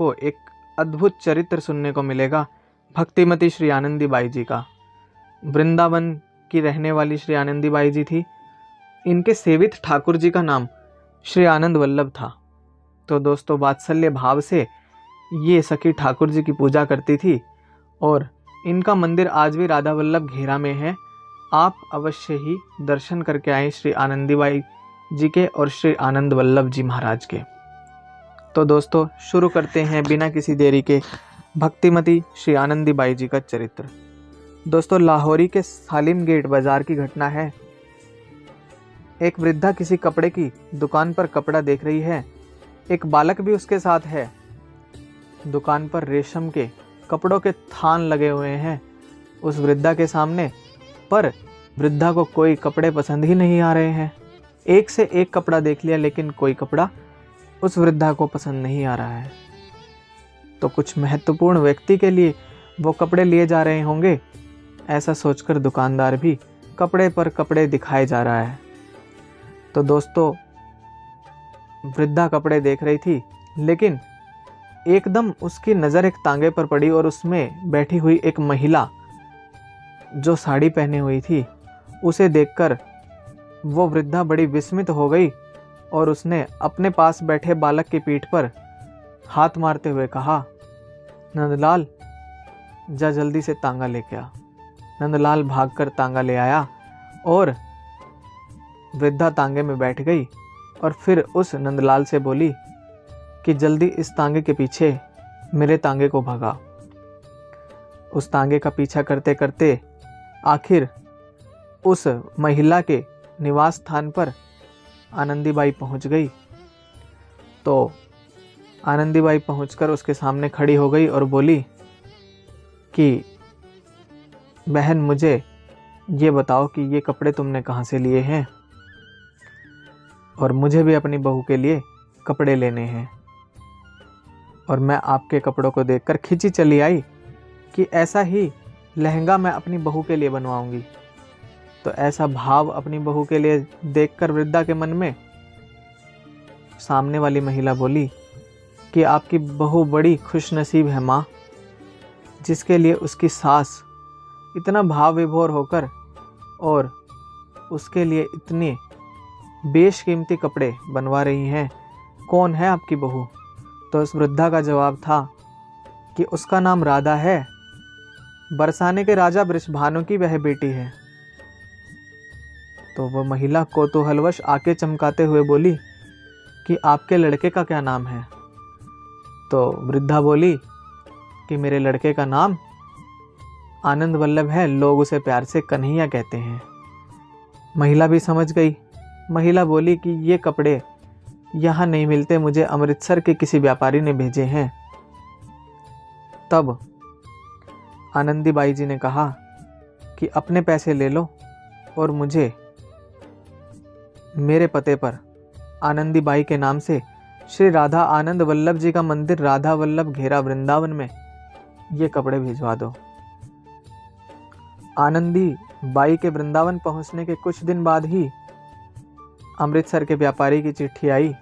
आपको एक अद्भुत चरित्र सुनने को मिलेगा भक्तिमती श्री आनंदी बाई जी का। वृंदावन की रहने वाली श्री आनंदी बाई जी थी। इनके सेवित ठाकुर जी का नाम श्री आनंद वल्लभ था। तो दोस्तों, वात्सल्य भाव से ये सखी ठाकुर जी की पूजा करती थी और इनका मंदिर आज भी राधा वल्लभ घेरा में है। आप अवश्य ही दर्शन करके आए श्री आनंदीबाई जी के और श्री आनंद वल्लभ जी महाराज के। तो दोस्तों, शुरू करते हैं बिना किसी देरी के भक्तिमती श्री आनंदीबाई जी का चरित्र। दोस्तों, लाहौरी के सालिम गेट बाजार की घटना है। एक वृद्धा किसी कपड़े की दुकान पर कपड़ा देख रही है। एक बालक भी उसके साथ है। दुकान पर रेशम के कपड़ों के थान लगे हुए हैं उस वृद्धा के सामने, पर वृद्धा को कोई कपड़े पसंद ही नहीं आ रहे हैं। एक से एक कपड़ा देख लिया, लेकिन कोई कपड़ा उस वृद्धा को पसंद नहीं आ रहा है। तो कुछ महत्वपूर्ण व्यक्ति के लिए वो कपड़े लिए जा रहे होंगे, ऐसा सोचकर दुकानदार भी कपड़े पर कपड़े दिखाए जा रहा है। तो दोस्तों, वृद्धा कपड़े देख रही थी, लेकिन एकदम उसकी नज़र एक तांगे पर पड़ी और उसमें बैठी हुई एक महिला जो साड़ी पहने हुई थी, उसे देखकर वो वृद्धा बड़ी विस्मित हो गई और उसने अपने पास बैठे बालक की पीठ पर हाथ मारते हुए कहा, नंदलाल, जा जल्दी से तांगा लेके आ। नंदलाल भागकर तांगा ले आया और वृद्धा तांगे में बैठ गई और फिर उस नंदलाल से बोली कि जल्दी इस तांगे के पीछे मेरे तांगे को भगा। उस तांगे का पीछा करते करते आखिर उस महिला के निवास स्थान पर आनंदीबाई पहुंच गई। तो आनंदीबाई पहुंचकर उसके सामने खड़ी हो गई और बोली कि बहन, मुझे ये बताओ कि ये कपड़े तुमने कहाँ से लिए हैं, और मुझे भी अपनी बहू के लिए कपड़े लेने हैं। और मैं आपके कपड़ों को देखकर खिंची चली आई कि ऐसा ही लहंगा मैं अपनी बहू के लिए बनवाऊंगी। तो ऐसा भाव अपनी बहू के लिए देखकर वृद्धा के मन में सामने वाली महिला बोली कि आपकी बहू बड़ी खुशनसीब है माँ, जिसके लिए उसकी सास इतना भाव विभोर होकर और उसके लिए इतने बेशकीमती कपड़े बनवा रही हैं। कौन है आपकी बहू? तो उस वृद्धा का जवाब था कि उसका नाम राधा है, बरसाने के राजा वृषभानु की वह बेटी है। तो वह महिला कौतूहलवश आके चमकाते हुए बोली कि आपके लड़के का क्या नाम है? तो वृद्धा बोली कि मेरे लड़के का नाम आनंद वल्लभ है, लोग उसे प्यार से कन्हैया कहते हैं। महिला भी समझ गई। महिला बोली कि ये कपड़े यहाँ नहीं मिलते, मुझे अमृतसर के किसी व्यापारी ने भेजे हैं। तब आनंदीबाई जी ने कहा कि अपने पैसे ले लो और मुझे मेरे पते पर आनंदीबाई के नाम से श्री राधा आनंद वल्लभ जी का मंदिर राधा वल्लभ घेरा वृंदावन में ये कपड़े भिजवा दो। आनंदी बाई के वृंदावन पहुंचने के कुछ दिन बाद ही अमृतसर के व्यापारी की चिट्ठी आई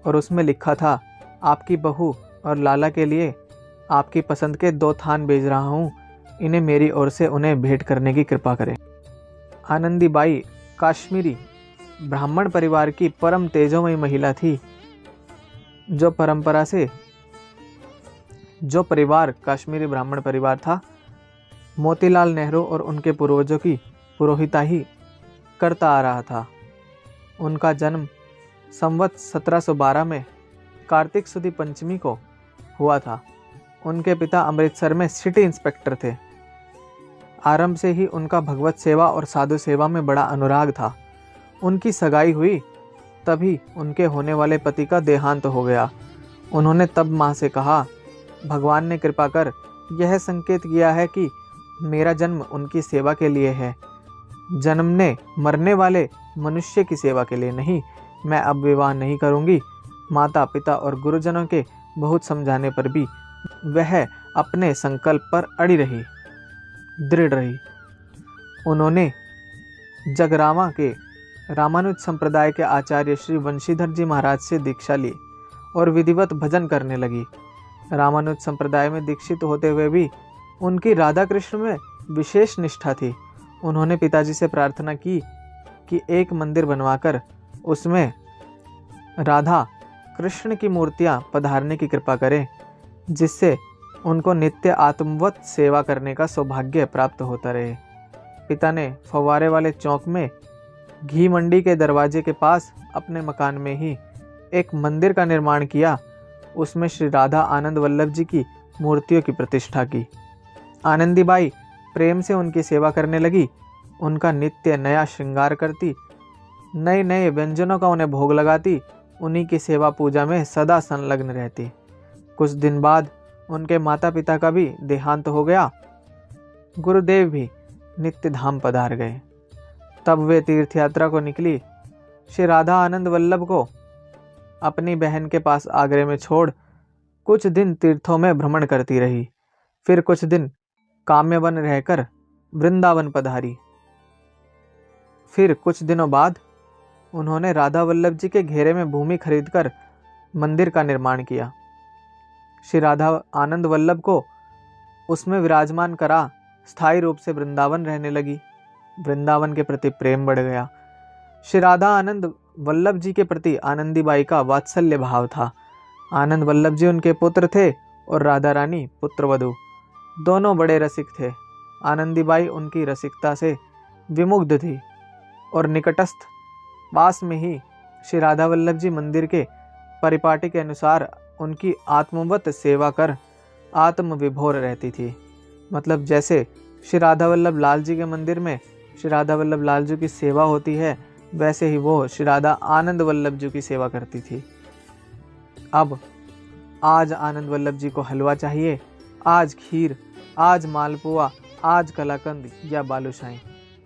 और उसमें लिखा था, आपकी बहू और लाला के लिए आपकी पसंद के 2 थान भेज रहा हूँ, इन्हें मेरी ओर से उन्हें भेंट करने की कृपा करें। आनंदीबाई काश्मीरी ब्राह्मण परिवार की परम तेजोमयी महिला थी। जो परिवार काश्मीरी ब्राह्मण परिवार था, मोतीलाल नेहरू और उनके पूर्वजों की पुरोहिताई करता आ रहा था। उनका जन्म संवत 1712 में कार्तिक सुदी पंचमी को हुआ था। उनके पिता अमृतसर में सिटी इंस्पेक्टर थे। आरंभ से ही उनका भगवत सेवा और साधु सेवा में बड़ा अनुराग था। उनकी सगाई हुई तभी उनके होने वाले पति का देहांत हो गया। उन्होंने तब माँ से कहा, भगवान ने कृपा कर यह संकेत किया है कि मेरा जन्म उनकी सेवा के लिए है, जन्मने मरने वाले मनुष्य की सेवा के लिए नहीं। मैं अब विवाह नहीं करूंगी। माता पिता और गुरुजनों के बहुत समझाने पर भी वह अपने संकल्प पर अड़ी रही, दृढ़ रही। उन्होंने जगरामा के रामानुज संप्रदाय के आचार्य श्री वंशीधर जी महाराज से दीक्षा ली और विधिवत भजन करने लगी। रामानुज संप्रदाय में दीक्षित होते हुए भी उनकी राधा कृष्ण में विशेष निष्ठा थी। उन्होंने पिताजी से प्रार्थना की कि एक मंदिर बनवाकर उसमें राधा कृष्ण की मूर्तियां पधारने की कृपा करें, जिससे उनको नित्य आत्मवत सेवा करने का सौभाग्य प्राप्त होता रहे। पिता ने फव्वारे वाले चौक में घी मंडी के दरवाजे के पास अपने मकान में ही एक मंदिर का निर्माण किया। उसमें श्री राधा आनंद वल्लभ जी की मूर्तियों की प्रतिष्ठा की। आनंदीबाई प्रेम से उनकी सेवा करने लगी। उनका नित्य नया श्रृंगार करती, नए नए व्यंजनों का उन्हें भोग लगाती, उन्हीं की सेवा पूजा में सदा संलग्न रहती। कुछ दिन बाद उनके माता पिता का भी देहांत हो गया। गुरुदेव भी नित्य धाम पधार गए। तब वे तीर्थ यात्रा को निकली। श्री राधा आनंद वल्लभ को अपनी बहन के पास आगरे में छोड़ कुछ दिन तीर्थों में भ्रमण करती रही। फिर कुछ दिन काम्यवन रहकर वृंदावन पधारी। फिर कुछ दिनों बाद उन्होंने राधा वल्लभ जी के घेरे में भूमि खरीदकर मंदिर का निर्माण किया। श्री राधा आनंद वल्लभ को उसमें विराजमान करा स्थायी रूप से वृंदावन रहने लगी। वृंदावन के प्रति प्रेम बढ़ गया। श्री राधा आनंद वल्लभ जी के प्रति आनंदीबाई का वात्सल्य भाव था। आनंद वल्लभ जी उनके पुत्र थे और राधा रानी पुत्रवधू। दोनों बड़े रसिक थे। आनंदीबाई उनकी रसिकता से विमुग्ध थी और निकटस्थ पास में ही श्री राधा वल्लभ जी मंदिर के परिपाटी के अनुसार उनकी आत्मवत सेवा कर आत्म विभोर रहती थी। मतलब जैसे श्री राधा वल्लभ लाल जी के मंदिर में श्री राधा वल्लभ लाल जी की सेवा होती है, वैसे ही वो श्री राधा आनंद वल्लभ जी की सेवा करती थी। अब आज आनंद वल्लभ जी को हलवा चाहिए, आज खीर, आज मालपुआ, आज कलाकंद या बालूशाही।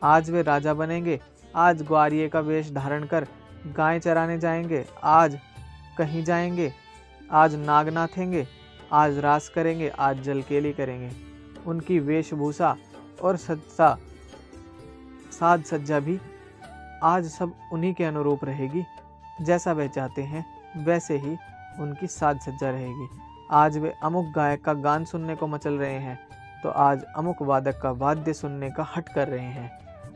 आज वे राजा बनेंगे, आज ग्वारिये का वेश धारण कर गाय चराने जाएंगे, आज कहीं जाएंगे, आज नाग नाथेंगे, आज रास करेंगे, आज जलकेली करेंगे। उनकी वेशभूषा और साज सज्जा भी आज सब उन्हीं के अनुरूप रहेगी। जैसा वे चाहते हैं वैसे ही उनकी साज सज्जा रहेगी। आज वे अमुक गायक का गान सुनने को मचल रहे हैं तो आज अमुक वादक का वाद्य सुनने का हट कर रहे हैं।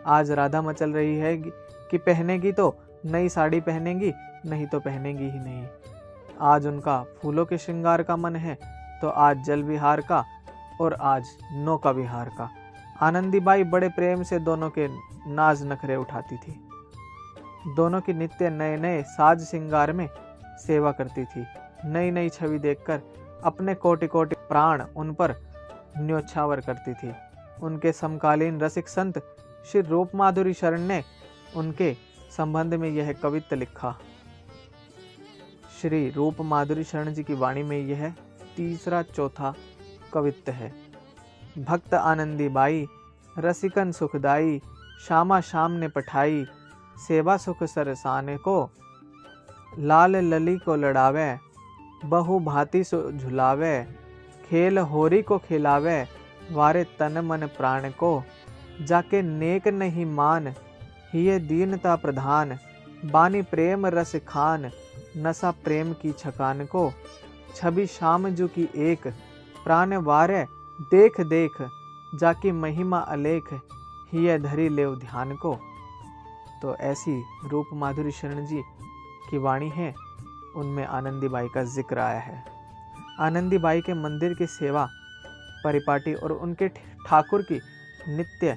आज राधा मचल रही है कि पहनेगी तो नई साड़ी पहनेंगी, नहीं तो पहनेंगी ही नहीं। आज उनका फूलों के श्रृंगार का मन है तो आज जल विहार का और आज नौका विहार का। आनंदीबाई बड़े प्रेम से दोनों के नाज नखरे उठाती थी। दोनों की नित्य नए नए साज श्रृंगार में सेवा करती थी। नई नई छवि देखकर अपने कोटि कोटि प्राण उन पर न्योछावर करती थी। उनके समकालीन रसिक संत श्री रूप माधुरी शरण ने उनके संबंध में यह कवित्त लिखा। श्री रूप माधुरी शरण जी की वाणी में यह तीसरा चौथा कवित्त है। भक्त आनंदी बाई रसिकन सुखदाई, श्यामा शाम ने पठाई, सेवा सुख सरसाने को, लाल लली को लड़ावे, बहु भांति सो झुलावे, खेल होरी को खिलावे, वारे तन मन प्राण को, जाके नेक नहीं मान, हिये दीनता प्रधान, बानी प्रेम रस खान, नशा प्रेम की छकान को, छवि शाम जू की एक, प्राण वारे देख देख, जाकी महिमा अलेख, हिये धरी लेव ध्यान को। तो ऐसी रूप माधुरी शरण जी की वाणी है, उनमें आनंदीबाई का जिक्र आया है। आनंदीबाई के मंदिर की सेवा परिपाटी और उनके ठाकुर की नित्य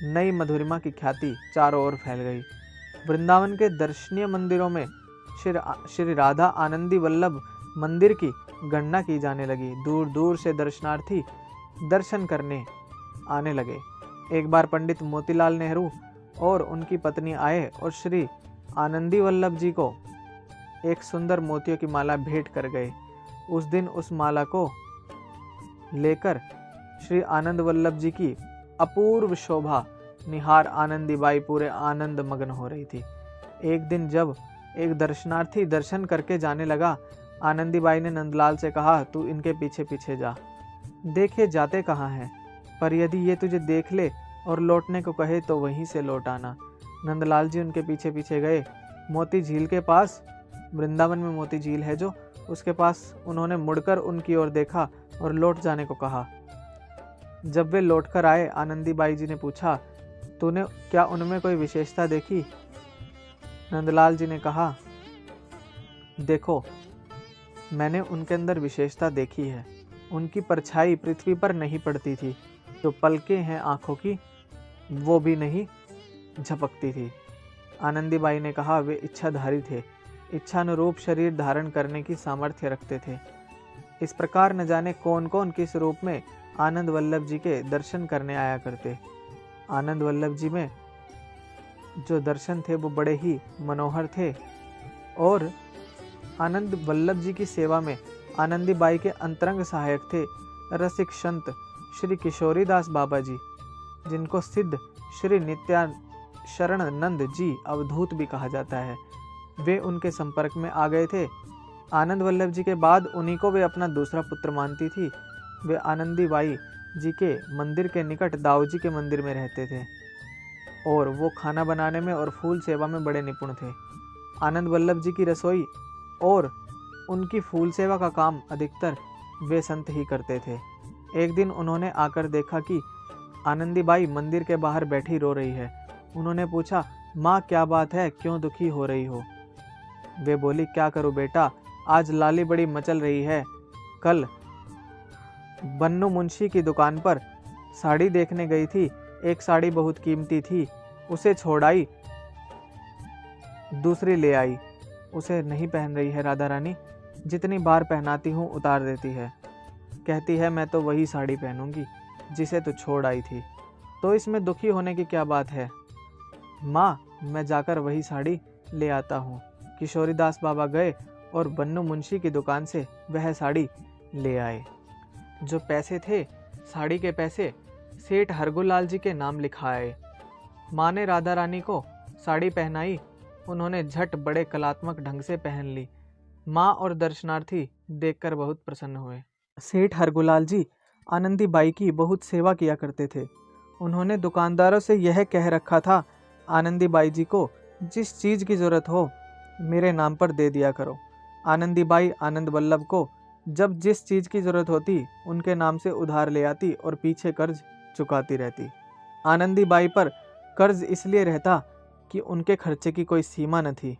नई मधुरिमा की ख्याति चारों ओर फैल गई। वृंदावन के दर्शनीय मंदिरों में श्री राधा आनंदी वल्लभ मंदिर की गणना की जाने लगी। दूर दूर से दर्शनार्थी दर्शन करने आने लगे। एक बार पंडित मोतीलाल नेहरू और उनकी पत्नी आए और श्री आनंदी वल्लभ जी को एक सुंदर मोतियों की माला भेंट कर गए। उस दिन उस माला को लेकर श्री आनंद वल्लभ जी की अपूर्व शोभा निहार आनंदीबाई पूरे आनंद मग्न हो रही थी। एक दिन जब एक दर्शनार्थी दर्शन करके जाने लगा, आनंदीबाई ने नंदलाल से कहा, तू इनके पीछे पीछे जा, देखे जाते कहाँ हैं, पर यदि ये तुझे देख ले और लौटने को कहे तो वहीं से लौट आना। नंदलाल जी उनके पीछे पीछे गए। मोती झील के पास, वृंदावन में मोती झील है जो, उसके पास उन्होंने मुड़कर उनकी ओर देखा और लौट जाने को कहा। जब वे लौटकर आए, आनंदीबाई जी ने पूछा, तूने क्या उनमें कोई विशेषता देखी? नंदलाल जी ने कहा, देखो, मैंने उनके अंदर विशेषता देखी है। उनकी परछाई पृथ्वी पर नहीं पड़ती थी। जो पलकें हैं आंखों की, वो भी नहीं झपकती थी। आनंदीबाई ने कहा, वे इच्छाधारी थे, इच्छानुरूप शरीर धारण करने की सामर्थ्य रखते थे। इस प्रकार न जाने कौन कौन किस रूप में आनंद वल्लभ जी के दर्शन करने आया करते। आनंद वल्लभ जी में जो दर्शन थे वो बड़े ही मनोहर थे। और आनंद वल्लभ जी की सेवा में आनंदीबाई के अंतरंग सहायक थे रसिक संत श्री किशोरीदास बाबा जी, जिनको सिद्ध श्री नित्याशरण नंद जी अवधूत भी कहा जाता है। वे उनके संपर्क में आ गए थे। आनंद वल्लभ जी के बाद उन्हीं को वे अपना दूसरा पुत्र मानती थी। वे आनंदीबाई जी के मंदिर के निकट दाऊ जी के मंदिर में रहते थे और वो खाना बनाने में और फूल सेवा में बड़े निपुण थे। आनंद वल्लभ जी की रसोई और उनकी फूल सेवा का काम अधिकतर वे संत ही करते थे। एक दिन उन्होंने आकर देखा कि आनंदीबाई मंदिर के बाहर बैठी रो रही है। उन्होंने पूछा, माँ क्या बात है, क्यों दुखी हो रही हो? वे बोली, क्या करूं बेटा, आज लाली बड़ी मचल रही है। कल बन्नू मुंशी की दुकान पर साड़ी देखने गई थी। एक साड़ी बहुत कीमती थी, उसे छोड़ आई, दूसरी ले आई। उसे नहीं पहन रही है राधा रानी, जितनी बार पहनाती हूँ उतार देती है। कहती है मैं तो वही साड़ी पहनूंगी जिसे तू छोड़ आई थी। तो इसमें दुखी होने की क्या बात है? माँ, मैं जाकर वही साड़ी ले आता हूँ। किशोरीदास बाबा गए और बन्नू मुंशी की दुकान से वह साड़ी ले आए। जो पैसे थे, साड़ी के पैसे सेठ हरगुलाल जी के नाम लिखाए। माँ ने राधा रानी को साड़ी पहनाई। उन्होंने झट बड़े कलात्मक ढंग से पहन ली। माँ और दर्शनार्थी देखकर बहुत प्रसन्न हुए। सेठ हरगुलाल जी आनंदीबाई की बहुत सेवा किया करते थे। उन्होंने दुकानदारों से यह कह रखा था, आनंदीबाई जी को जिस चीज़ की ज़रूरत हो मेरे नाम पर दे दिया करो। आनंदीबाई आनंद वल्लभ को जब जिस चीज़ की ज़रूरत होती उनके नाम से उधार ले आती और पीछे कर्ज चुकाती रहती। आनंदीबाई पर कर्ज इसलिए रहता कि उनके खर्चे की कोई सीमा न थी।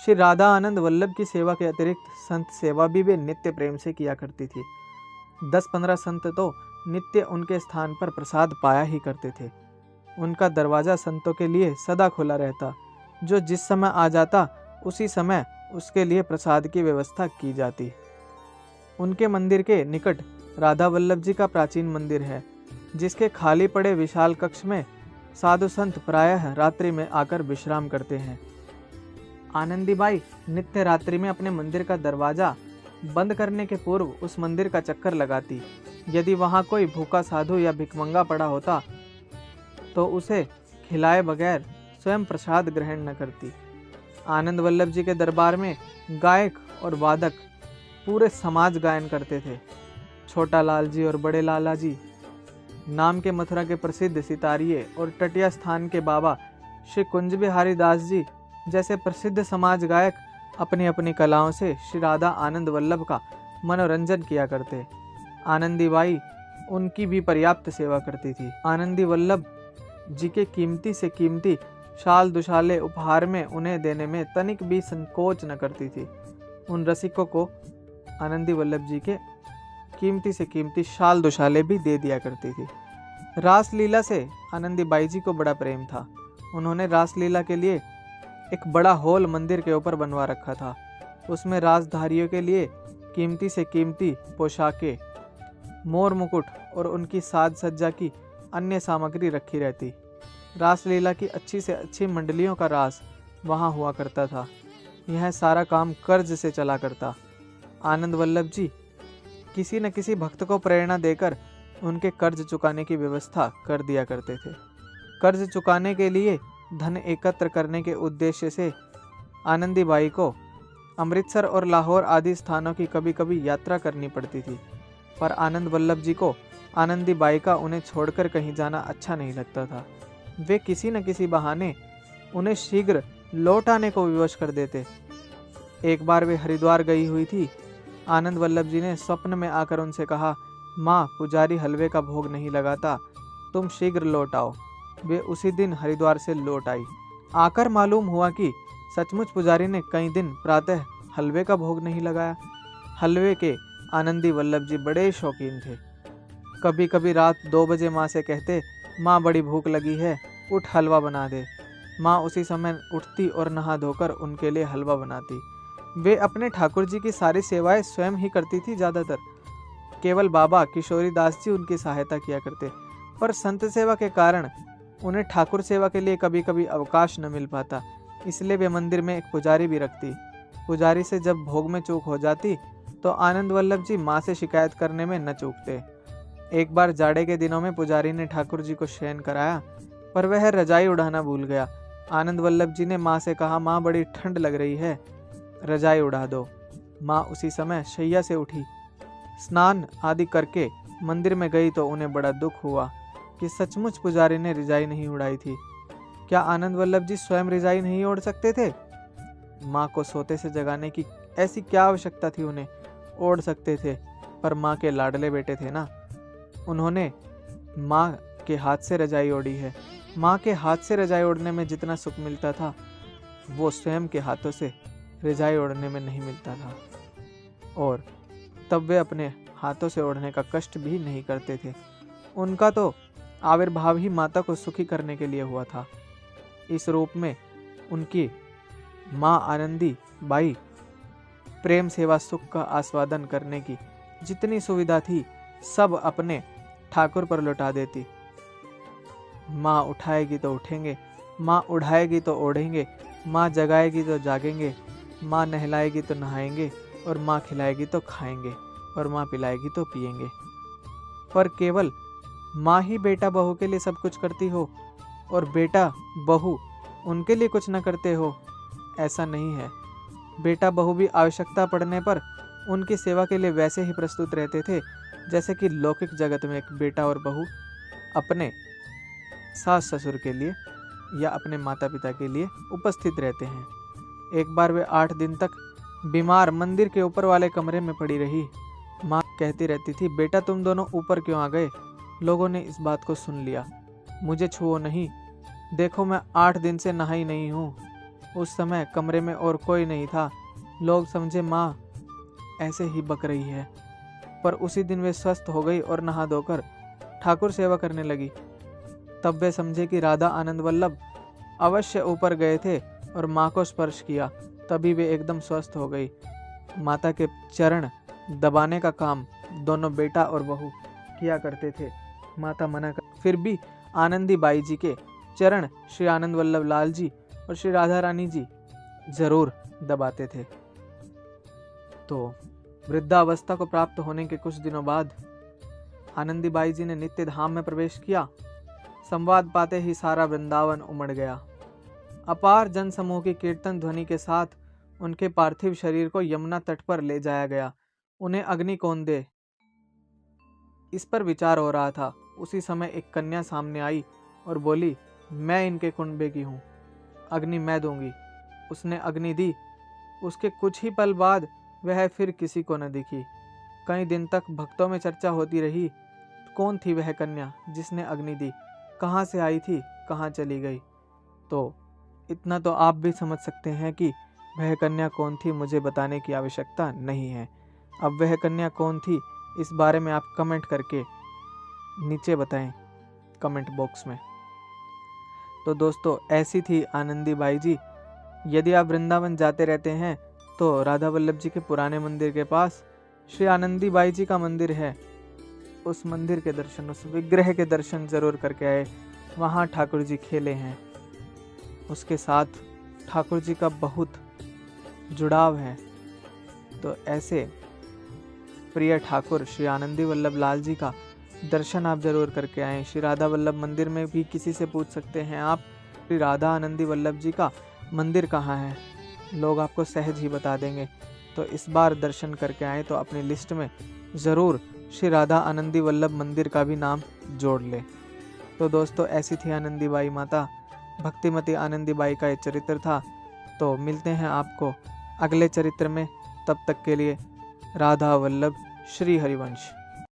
श्री राधा आनंद वल्लभ की सेवा के अतिरिक्त संत सेवा भी वे नित्य प्रेम से किया करती थी। 10-15 संत तो नित्य उनके स्थान पर प्रसाद पाया ही करते थे। उनका दरवाज़ा संतों के लिए सदा खुला रहता। जो जिस समय आ जाता उसी समय उसके लिए प्रसाद की व्यवस्था की जाती। उनके मंदिर के निकट राधा वल्लभ जी का प्राचीन मंदिर है, जिसके खाली पड़े विशाल कक्ष में साधु संत प्रायः रात्रि में आकर विश्राम करते हैं। आनंदीबाई नित्य रात्रि में अपने मंदिर का दरवाज़ा बंद करने के पूर्व उस मंदिर का चक्कर लगाती। यदि वहाँ कोई भूखा साधु या भिखमंगा पड़ा होता तो उसे खिलाए बगैर स्वयं प्रसाद ग्रहण न करती। आनंद वल्लभ जी के दरबार में गायक और वादक पूरे समाज गायन करते थे। छोटा लाल जी और बड़े लाला जी नाम के मथुरा के प्रसिद्ध सितारिये और टटिया स्थान के बाबा श्री कुंज बिहारी दास जी जैसे प्रसिद्ध समाज गायक अपनी अपनी कलाओं से श्री राधा आनंद वल्लभ का मनोरंजन किया करते। आनंदीबाई उनकी भी पर्याप्त सेवा करती थी। आनंदी वल्लभ जी के कीमती से कीमती शाल दुशाले उपहार में उन्हें देने में तनिक भी संकोच न करती थी। उन रसिकों को आनंदी वल्लभ जी के कीमती से कीमती शाल दुशाले भी दे दिया करती थी। रासलीला से आनंदीबाई जी को बड़ा प्रेम था। उन्होंने रासलीला के लिए एक बड़ा हॉल मंदिर के ऊपर बनवा रखा था। उसमें रासधारियों के लिए कीमती से कीमती पोशाकें, मोर मुकुट और उनकी साज सज्जा की अन्य सामग्री रखी रहती। रासलीला की अच्छी से अच्छी मंडलियों का रास वहाँ हुआ करता था। यह सारा काम कर्ज से चला करता। आनंद वल्लभ जी किसी न किसी भक्त को प्रेरणा देकर उनके कर्ज चुकाने की व्यवस्था कर दिया करते थे। कर्ज चुकाने के लिए धन एकत्र करने के उद्देश्य से आनंदीबाई को अमृतसर और लाहौर आदि स्थानों की कभी कभी यात्रा करनी पड़ती थी। पर आनंद वल्लभ जी को आनंदीबाई का उन्हें छोड़कर कहीं जाना अच्छा नहीं लगता था। वे किसी न किसी बहाने उन्हें शीघ्र लौट आने को विवश कर देते। एक बार वे हरिद्वार गई हुई थी आनंद वल्लभ जी ने स्वप्न में आकर उनसे कहा, माँ, पुजारी हलवे का भोग नहीं लगाता, तुम शीघ्र लौट आओ। वे उसी दिन हरिद्वार से लौट आई। आकर मालूम हुआ कि सचमुच पुजारी ने कई दिन प्रातः हलवे का भोग नहीं लगाया। हलवे के आनंदी वल्लभ जी बड़े शौकीन थे। कभी कभी रात 2 बजे माँ से कहते, माँ बड़ी भूख लगी है, उठ हलवा बना दे। माँ उसी समय उठती और नहा धोकर उनके लिए हलवा बनाती। वे अपने ठाकुर जी की सारी सेवाएं स्वयं ही करती थी। ज़्यादातर केवल बाबा किशोरी दास जी उनकी सहायता किया करते, पर संत सेवा के कारण उन्हें ठाकुर सेवा के लिए कभी कभी अवकाश न मिल पाता। इसलिए वे मंदिर में एक पुजारी भी रखती। पुजारी से जब भोग में चूक हो जाती तो आनंद वल्लभ जी माँ से शिकायत करने में न चूकते। एक बार जाड़े के दिनों में पुजारी ने ठाकुर जी को शयन कराया, पर वह रजाई उड़ाना भूल गया। आनंद वल्लभ जी ने माँ से कहा, माँ बड़ी ठंड लग रही है, रजाई उड़ा दो। माँ उसी समय शैया से उठी, स्नान आदि करके मंदिर में गई तो उन्हें बड़ा दुख हुआ कि सचमुच पुजारी ने रजाई नहीं उड़ाई थी। क्या आनंद वल्लभ जी स्वयं रजाई नहीं ओढ़ सकते थे? माँ को सोते से जगाने की ऐसी क्या आवश्यकता थी? उन्हें ओढ़ सकते थे, पर माँ के लाडले बेटे थे ना। उन्होंने माँ के हाथ से रजाई ओढ़ी है। माँ के हाथ से रजाई ओढ़ने में जितना सुख मिलता था, वो स्वयं के हाथों से रजाई ओढ़ने में नहीं मिलता था। और तब वे अपने हाथों से ओढ़ने का कष्ट भी नहीं करते थे। उनका तो आविर्भाव ही माता को सुखी करने के लिए हुआ था। इस रूप में उनकी माँ आनंदी बाई प्रेम सेवा सुख का आस्वादन करने की जितनी सुविधा थी, सब अपने ठाकुर पर लौटा देती। माँ उठाएगी तो उठेंगे, माँ उड़ाएगी तो ओढ़ेंगे, माँ जगाएगी तो जागेंगे, माँ नहलाएगी तो नहाएंगे, और माँ खिलाएगी तो खाएंगे, और माँ पिलाएगी तो पिएंगे। पर केवल माँ ही बेटा बहू के लिए सब कुछ करती हो और बेटा बहू उनके लिए कुछ न करते हो, ऐसा नहीं है। बेटा बहू भी आवश्यकता पड़ने पर उनकी सेवा के लिए वैसे ही प्रस्तुत रहते थे जैसे कि लौकिक जगत में एक बेटा और बहू अपने सास ससुर के लिए या अपने माता पिता के लिए उपस्थित रहते हैं। एक बार वे 8 दिन तक बीमार मंदिर के ऊपर वाले कमरे में पड़ी रही। माँ कहती रहती थी, बेटा तुम दोनों ऊपर क्यों आ गए? लोगों ने इस बात को सुन लिया। मुझे छुओ नहीं, देखो मैं 8 दिन से नहाई नहीं हूँ। उस समय कमरे में और कोई नहीं था। लोग समझे माँ ऐसे ही बक रही है। पर उसी दिन वे स्वस्थ हो गई और नहा धोकर ठाकुर सेवा करने लगी। तब वे समझे कि राधा आनंद वल्लभ अवश्य ऊपर गए थे और माँ को स्पर्श किया, तभी वे एकदम स्वस्थ हो गई। माता के चरण दबाने का काम दोनों बेटा और बहू किया करते थे। माता मना कर, फिर भी आनंदी बाई जी के चरण श्री आनंद वल्लभ लाल जी और श्री राधा रानी जी जरूर दबाते थे। तो वृद्धावस्था को प्राप्त होने के कुछ दिनों बाद आनंदी बाई जी ने नित्य धाम में प्रवेश किया। संवाद पाते ही सारा वृंदावन उमड़ गया। अपार जनसमूह की कीर्तन ध्वनि के साथ उनके पार्थिव शरीर को यमुना तट पर ले जाया गया। उन्हें अग्नि कौन दे, इस पर विचार हो रहा था। उसी समय एक कन्या सामने आई और बोली, मैं इनके कुंबे की हूँ, अग्नि मैं दूंगी। उसने अग्नि दी। उसके कुछ ही पल बाद वह फिर किसी को न दिखी। कई दिन तक भक्तों में चर्चा होती रही, कौन थी वह कन्या जिसने अग्नि दी, कहाँ से आई थी, कहाँ चली गई। तो इतना तो आप भी समझ सकते हैं कि वह कन्या कौन थी। मुझे बताने की आवश्यकता नहीं है। अब वह कन्या कौन थी, इस बारे में आप कमेंट करके नीचे बताएं कमेंट बॉक्स में। तो दोस्तों, ऐसी थी आनंदी बाई जी। यदि आप वृंदावन जाते रहते हैं तो राधा वल्लभ जी के पुराने मंदिर के पास श्री आनंदी बाई जी का मंदिर है। उस मंदिर के दर्शन, उस विग्रह के दर्शन जरूर करके आए। वहाँ ठाकुर जी खेले हैं, उसके साथ ठाकुर जी का बहुत जुड़ाव है। तो ऐसे प्रिय ठाकुर श्री आनंदी वल्लभ लाल जी का दर्शन आप जरूर करके आएँ। श्री राधा वल्लभ मंदिर में भी किसी से पूछ सकते हैं आप, श्री राधा आनंदी वल्लभ जी का मंदिर कहाँ है, लोग आपको सहज ही बता देंगे। तो इस बार दर्शन करके आए तो अपनी लिस्ट में ज़रूर श्री राधा आनंदी वल्लभ मंदिर का भी नाम जोड़ ले। तो दोस्तों, ऐसी थी आनंदी बाई माता, भक्तिमती आनंदी बाई का ये चरित्र था। तो मिलते हैं आपको अगले चरित्र में, तब तक के लिए राधा वल्लभ श्री हरिवंश।